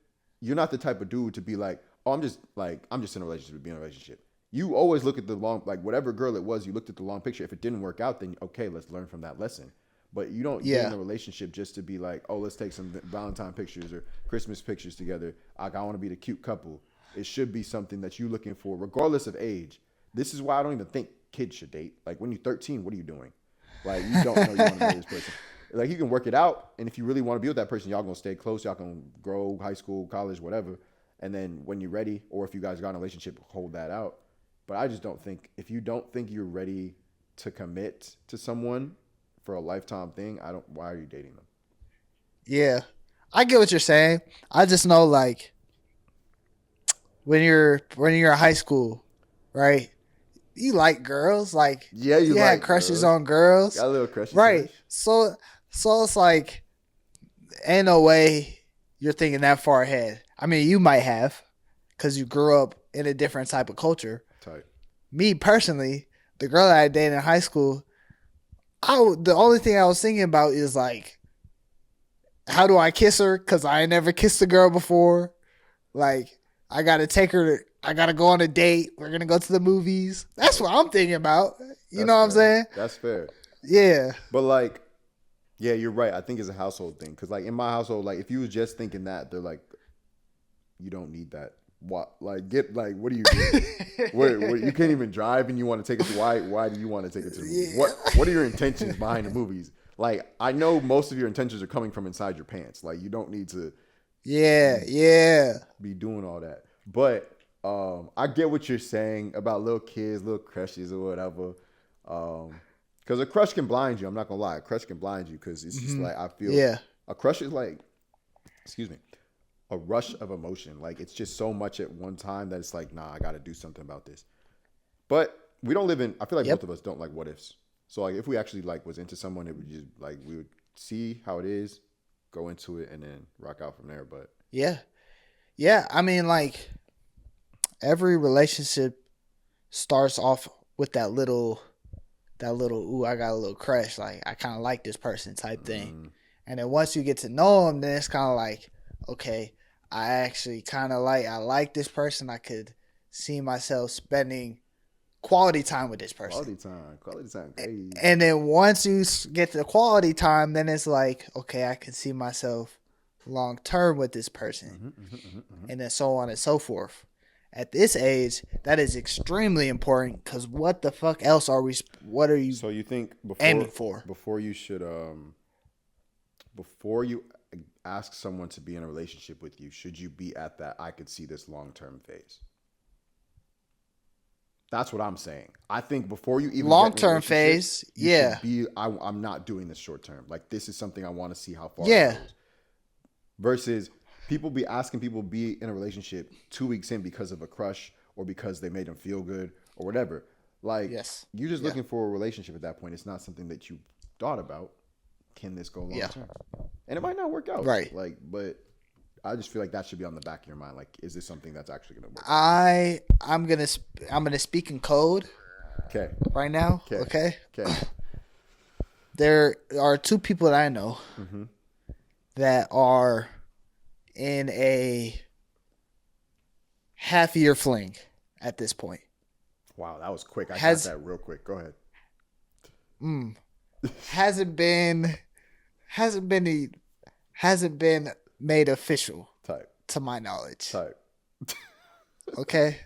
you're not the type of dude to be like, oh, I'm just in a relationship to be in a relationship. You always look at the long, like, whatever girl it was, you looked at the long picture. If it didn't work out, then okay, let's learn from that lesson. But you don't get in a relationship just to be like, oh, let's take some Valentine pictures or Christmas pictures together. Like, I want to be the cute couple. It should be something that you're looking for, regardless of age. This is why I don't even think kids should date. Like, when you're 13, what are you doing? Like, you don't know you want to marry this person. Like, you can work it out, and if you really want to be with that person, y'all gonna stay close. Y'all can grow, high school, college, whatever. And then when you're ready, or if you guys got in a relationship, hold that out. But I just don't think, if you don't think you're ready to commit to someone for a lifetime thing, why are you dating them? Yeah. I get what you're saying. I just know, like, when you're in high school, right? You like girls, like, you had crushes girls. On girls. Got a little crushes. Right. So it's like, ain't no way you're thinking that far ahead. I mean, you might have, because you grew up in a different type of culture. Tight. Me personally, the girl that I dated in high school, the only thing I was thinking about is, like, how do I kiss her? Because I ain't never kissed a girl before. Like, I got to take her I got to go on a date. We're going to go to the movies. That's what I'm thinking about. You know what I'm saying? That's fair. Yeah. But, like, yeah, you're right. I think it's a household thing. Because, like, in my household, like, if you was just thinking that, they're like, you don't need that. What? Like, what do you do? what, you can't even drive and you want to take it to, why do you want to take it to the movies? What are your intentions behind the movies? Like, I know most of your intentions are coming from inside your pants. Like, you don't need to be doing all that. But I get what you're saying about little kids, little crushes or whatever. Because a crush can blind you. I'm not going to lie. A crush can blind you because it's just like, I feel a crush is like, excuse me. a rush of emotion. Like it's just so much at one time that it's like, nah, I got to do something about this. But we don't live in. I feel like both Yep. of us don't like what ifs. So like if we actually like was into someone, it would just like we would see how it is, go into it, and then rock out from there. But Yeah. Yeah. I mean, like every relationship starts off with that little ooh, I got a little crush, like I kind of like this person type thing. And then once you get to know them, then it's kind of like, okay, I actually I like this person. I could see myself spending quality time with this person. quality time, crazy. And then once you get to the quality time, then it's like, okay, I can see myself long term with this person. And then so on and so forth. At this age, that is extremely important because what the fuck else what are you So you think aiming for? before you should before you ask someone to be in a relationship with you, should you be at that I could see this long term phase? That's what I'm saying. I think before you even Long get in a term relationship, phase, you yeah. should be. I'm not doing this short term. Like this is something I want to see how far it Yeah. goes. Versus people be asking people to be in a relationship 2 weeks in because of a crush or because they made them feel good or whatever. Like Yes. you're just Yeah. looking for a relationship at that point. It's not something that you thought about. Can this go long Yeah. term? And it might not work out. Right. Like, but I just feel like that should be on the back of your mind. Like, is this something that's actually going to work? I'm gonna speak in code Okay. right now. Okay. Okay. There are two people that I know that are in a half-year fling at this point. Wow, that was quick. I got that real quick. Go ahead. Hasn't been made official Type. to my knowledge. Type. Okay.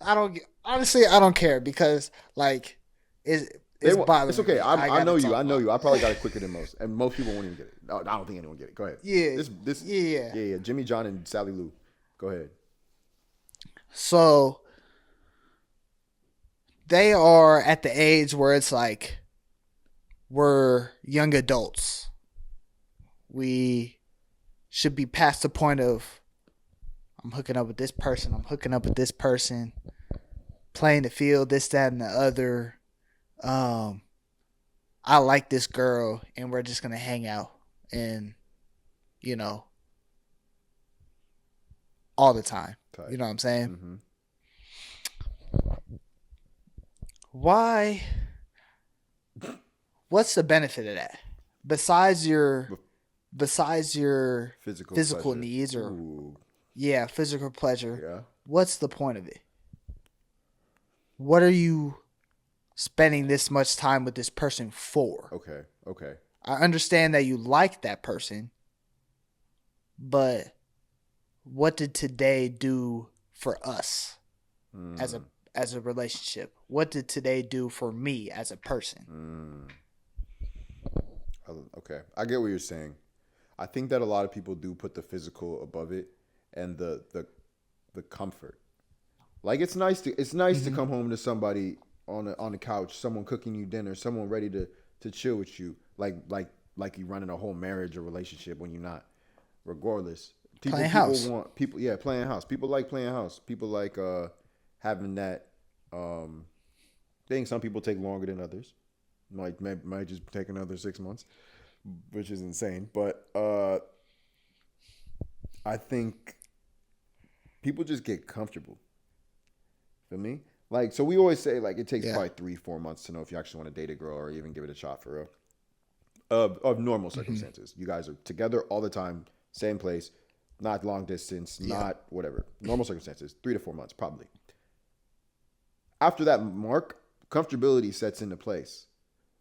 I don't care because like it's bothering It's okay. me. I know you. I know you. I probably got it. it quicker than most, and most people won't even get it. No, I don't think anyone get it. Go ahead. Yeah. Yeah. Jimmy John and Sally Lou. Go ahead. So they are at the age where it's like we're young adults. We should be past the point of I'm hooking up with this person. I'm hooking up with this person. Playing the field, this, that, and the other. I like this girl, and we're just gonna hang out, and all the time. Type. You know what I'm saying? Mm-hmm. Why? What's the benefit of that? Besides your physical needs or physical pleasure. Yeah. What's the point of it? What are you spending this much time with this person for? Okay. I understand that you like that person, but what did today do for us as a relationship? What did today do for me as a person? Okay. I get what you're saying. I think that a lot of people do put the physical above it and the comfort. Like it's nice to come home to somebody on the couch, someone cooking you dinner, someone ready to chill with you, like you running a whole marriage or relationship when you're not. Regardless, Playing house. Playing house. People like playing house. People like having that thing. Some people take longer than others. Might just take another 6 months, which is insane. But I think people just get comfortable. Feel me? Like, so we always say, like, it takes probably 3-4 months to know if you actually want to date a girl or even give it a shot for real. Of normal circumstances. You guys are together all the time, same place, not long distance, not whatever. Normal circumstances, 3 to 4 months, probably. After that mark, comfortability sets into place.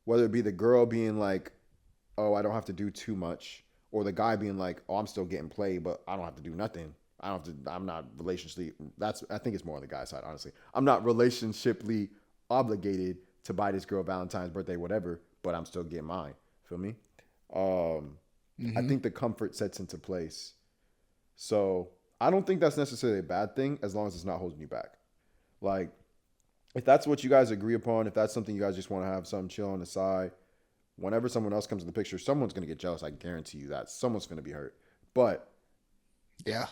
Whether it be the girl being like, oh, I don't have to do too much, or the guy being like, oh, I'm still getting played, but I don't have to do nothing. I'm not relationally. I think it's more on the guy's side, honestly. I'm not relationshiply obligated to buy this girl Valentine's birthday, whatever, but I'm still getting mine. Feel me? I think the comfort sets into place. So I don't think that's necessarily a bad thing as long as it's not holding you back. Like, if that's what you guys agree upon, if that's something you guys just want to have something chill on the side, whenever someone else comes in the picture, someone's going to get jealous. I guarantee you that. Someone's going to be hurt. But Yeah.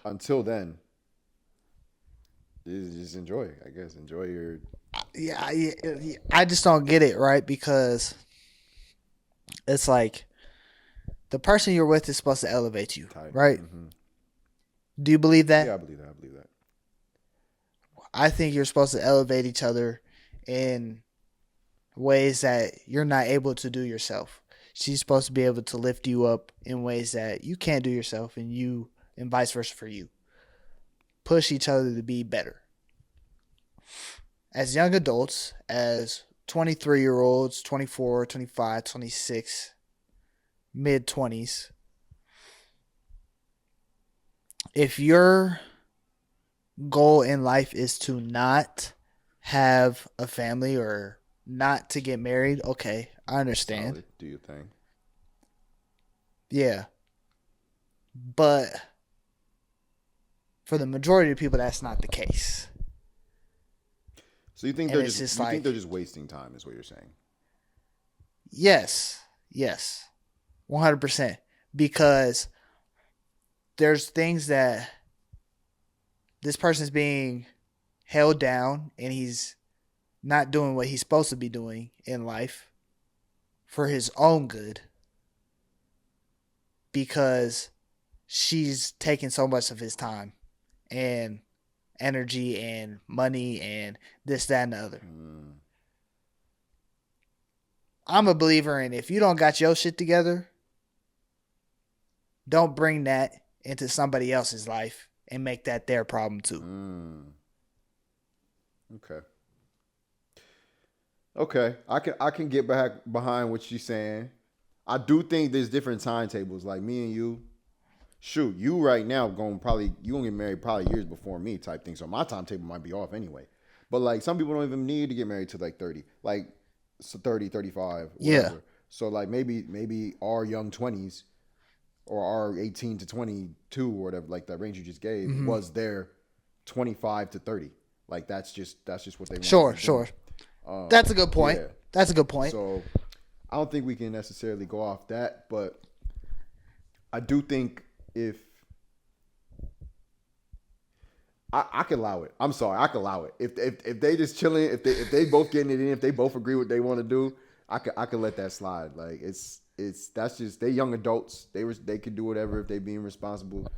until then, just enjoy. I guess enjoy your. Yeah, I just don't get it, right? Because it's like the person you're with is supposed to elevate you, Type. right? Mm-hmm. Do you believe that? Yeah, I believe that. I believe that. I think you're supposed to elevate each other in ways that you're not able to do yourself. She's supposed to be able to lift you up in ways that you can't do yourself, and vice versa for you. Push each other to be better. As young adults, as 23-year-olds, 24, 25, 26, mid 20s, if your goal in life is to not have a family or not to get married, okay, I understand. Solid. Do your thing. Yeah. But for the majority of people, that's not the case. So you think And they're it's just just like, they're just wasting time, is what you're saying? yes, 100%. Because there's things that this person's being held down and he's not doing what he's supposed to be doing in life for his own good because she's taking so much of his time and energy and money and this, that, and the other. I'm a believer in if you don't got your shit together, don't bring that into somebody else's life and make that their problem too. Okay. I can get back behind what she's saying. I do think there's different timetables. Like me and you, shoot, you right now you gonna get married probably years before me type thing. So my timetable might be off anyway. But like some people don't even need to get married to like 30. Like 30, 35, whatever. Yeah. So like maybe our young 20s or our 18 to 22 or whatever, like that range you just gave, was their 25 to 30. Like that's just what they want. Sure. That's a good point. Yeah. That's a good point. So I don't think we can necessarily go off that, but I do think if I could allow it. I'm sorry, I could allow it. If they just chilling, if they both getting it in, if they both agree what they want to do, I could let that slide. Like that's just they young adults. They could do whatever if they being responsible.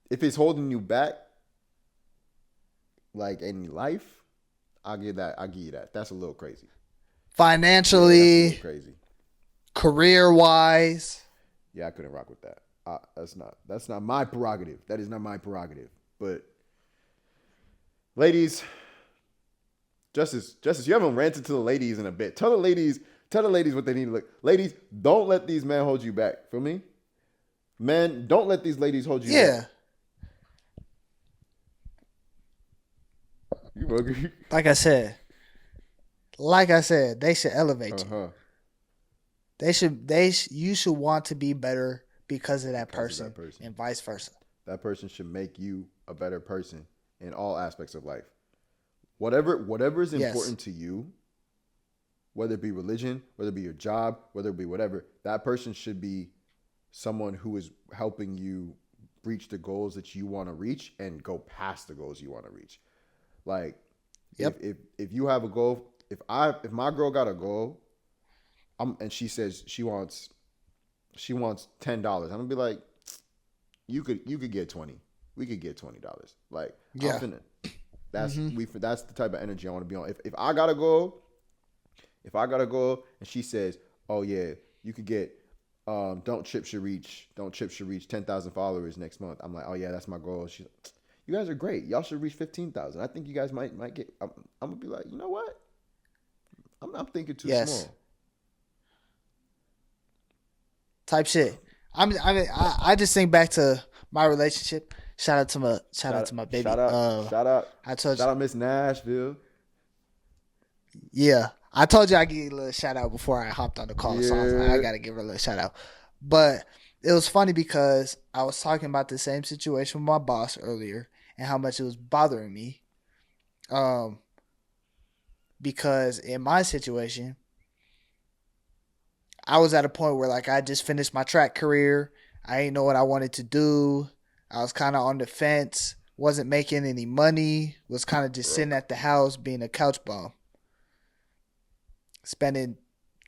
If it's holding you back, like in life, I'll give you that. That's a little crazy. Financially, that's a little crazy. Career-wise. Yeah, I couldn't rock with that. That's not my prerogative. That is not my prerogative. But ladies, Justice, you haven't ranted to the ladies in a bit. Tell the ladies what they need to look. Ladies, don't let these men hold you back. For me, men, don't let these ladies hold you back. You bugger. Like I said, they should elevate you. You should want to be better because of that person, and vice versa. That person should make you a better person in all aspects of life. Whatever is important to you, whether it be religion, whether it be your job, whether it be whatever, that person should be someone who is helping you reach the goals that you want to reach and go past the goals you want to reach. Like, if you have a goal, if my girl got a goal, and she says she wants $10, I'm gonna be like, you could get 20. We could get $20. Like, I'm finna. That's that's the type of energy I want to be on. If I got a goal, and she says, oh yeah, you could get don't chip should reach 10,000 followers next month. I'm like, oh yeah, that's my goal. She's like, you guys are great. Y'all should reach 15,000. I think you guys might get. I'm gonna be like, you know what? I'm thinking too small. Type shit. I just think back to my relationship. Shout out to my baby. Shout out. Shout out Miss Nashville. Yeah, I told you I'd give you a little shout out before I hopped on the call. So I was like, I gotta give her a little shout out. But it was funny because I was talking about the same situation with my boss earlier and how much it was bothering me. Because in my situation, I was at a point where like I just finished my track career. I didn't know what I wanted to do. I was kind of on the fence. Wasn't making any money. Was kind of just sitting at the house being a couch bum. Spending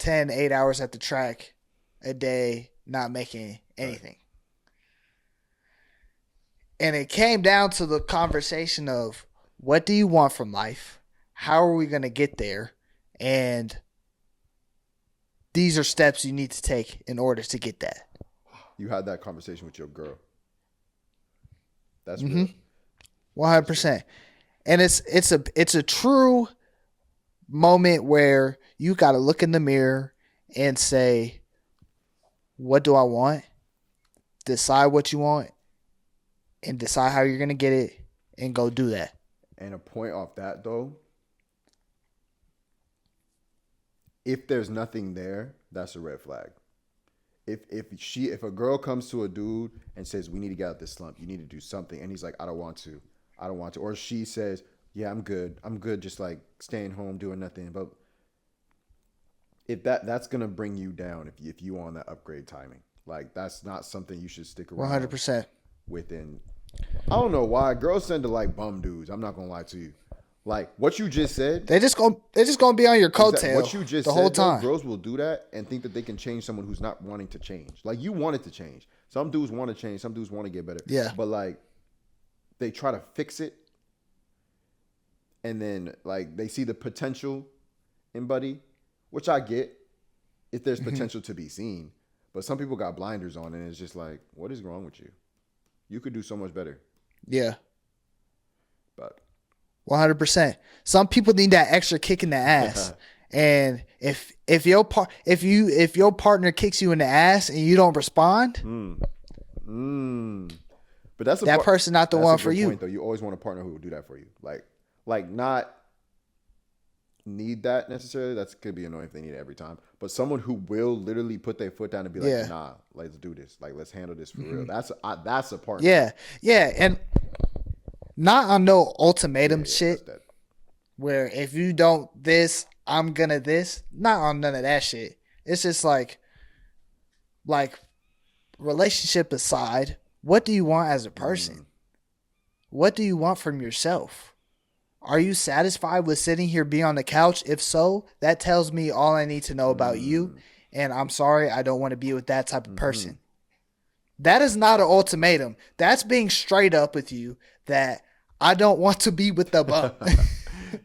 8 hours at the track a day, not making anything. And it came down to the conversation of what do you want from life? How are we going to get there? And these are steps you need to take in order to get that. You had that conversation with your girl. That's real. 100%. And it's a true moment where you got to look in the mirror and say, what do I want? Decide what you want and decide how you're going to get it and go do that. And a point off that though, if there's nothing there, that's a red flag. If a girl comes to a dude and says, we need to get out this slump, you need to do something, and he's like, I don't want to, or she says, yeah, I'm good just like staying home doing nothing, but if that's gonna bring you down if you on that upgrade timing, like that's not something you should stick around 100% within. I don't know why girls tend to like bum dudes. I'm not gonna lie to you. Like what you just said, they're just gonna be on your coattail what you just the said, whole time. Girls will do that and think that they can change someone who's not wanting to change. Like you want it to change. Some dudes want to change. Some dudes want to get better. Yeah. But like they try to fix it, and then like they see the potential in buddy, which I get if there's potential to be seen. But some people got blinders on, and it's just like, what is wrong with you? You could do so much better. Yeah. But 100%. Some people need that extra kick in the ass. And if your partner kicks you in the ass and you don't respond, but that's that person not the one for you. Point, though. You always want a partner who will do that for you. Like not need that necessarily. That could be annoying if they need it every time. But someone who will literally put their foot down and be like, nah, let's do this. Like let's handle this for real. That's a partner. Yeah, yeah, and not on no ultimatum shit. Where if you don't this, I'm gonna this. Not on none of that shit. It's just like relationship aside, what do you want as a person? What do you want from yourself? Are you satisfied with sitting here being on the couch? If so, that tells me all I need to know about you. And I'm sorry, I don't want to be with that type of person. That is not an ultimatum. That's being straight up with you that I don't want to be with the bum.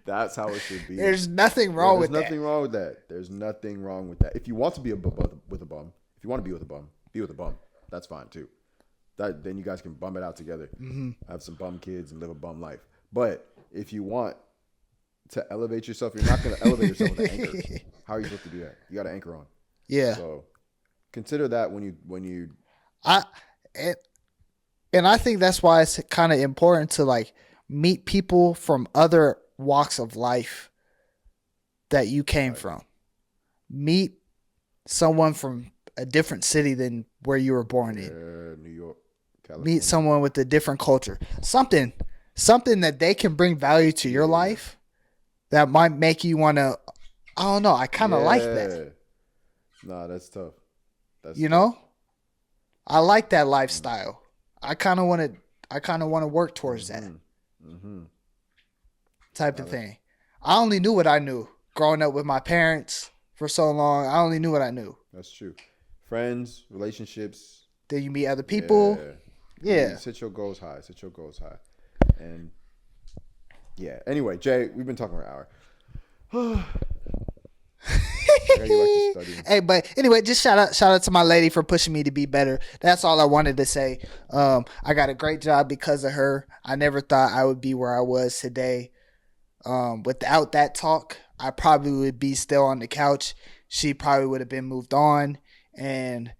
That's how it should be. There's nothing wrong with that. There's nothing wrong with that. There's nothing wrong with that. If you want to be with a bum, if you want to be with a bum, be with a bum. That's fine too. Then you guys can bum it out together. Have some bum kids and live a bum life. But if you want to elevate yourself, you're not going to elevate yourself with an anchor. How are you supposed to do that? You got an anchor on. Yeah. So consider that when you. And I think that's why it's kind of important to like meet people from other walks of life that you came from. Meet someone from a different city than where you were born in. New York, California. Meet someone with a different culture. Something that they can bring value to your life that might make you want to, I don't know, I kind of like that. Nah, that's tough. You know? I like that lifestyle. I kind of want to work towards that. Type of thing. I only knew what I knew growing up with my parents for so long. I only knew what I knew. That's true. Friends, relationships. Then you meet other people. Yeah. Set your goals high. And yeah. Anyway, Jay, we've been talking for an hour. Hey, but anyway, just shout out to my lady for pushing me to be better. That's all I wanted to say. I got a great job because of her. I never thought I would be where I was today. Without that talk, I probably would be still on the couch. She probably would have been moved on, and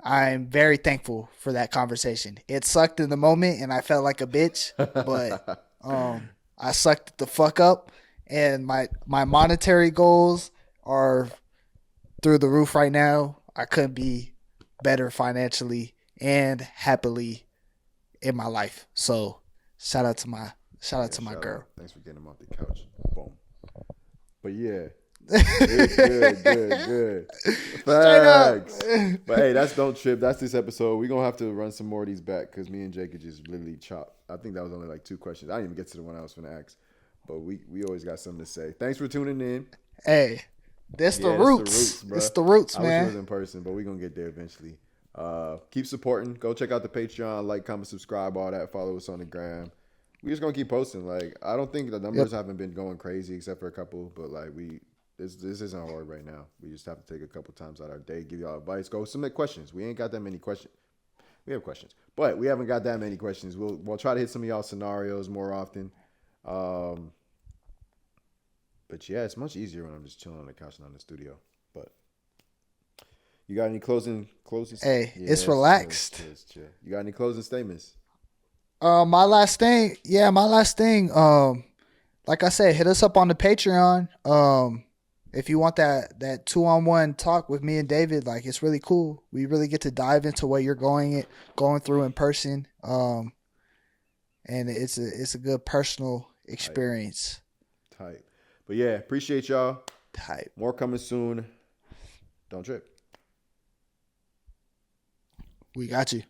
I'm very thankful for that conversation. It sucked in the moment, and I felt like a bitch, but I sucked the fuck up, and my monetary goals are through the roof right now. I couldn't be better financially and happily in my life. So shout out to my girl. Thanks for getting him off the couch. Boom. But yeah. Good. Straight up. Facts. But hey, that's Don't Trip. That's this episode. We're going to have to run some more of these back because me and Jake could just literally chop. I think that was only like 2 questions. I didn't even get to the one I was going to ask. But we always got something to say. Thanks for tuning in. Hey, that's the roots. Bro. It's the roots, I man. wish it was in person, but we're going to get there eventually. Keep supporting. Go check out the Patreon. Like, comment, subscribe, all that. Follow us on the gram. We just going to keep posting. Like, I don't think the numbers haven't been going crazy except for a couple. But, like, this isn't hard right now. We just have to take a couple times out of our day, give y'all advice. Go submit questions. We ain't got that many questions. We have questions, but we haven't got that many questions. We'll try to hit some of y'all scenarios more often. But yeah, it's much easier when I'm just chilling on the couch and not in the studio. But you got any closing? Hey, it's relaxed. Chill. You got any closing statements? My last thing. Like I said, hit us up on the Patreon. If you want that 2-on-1 talk with me and David, like, it's really cool. We really get to dive into what you're going through in person. And it's a good personal experience. Tight. But yeah, appreciate y'all. Tight. More coming soon. Don't trip. We got you.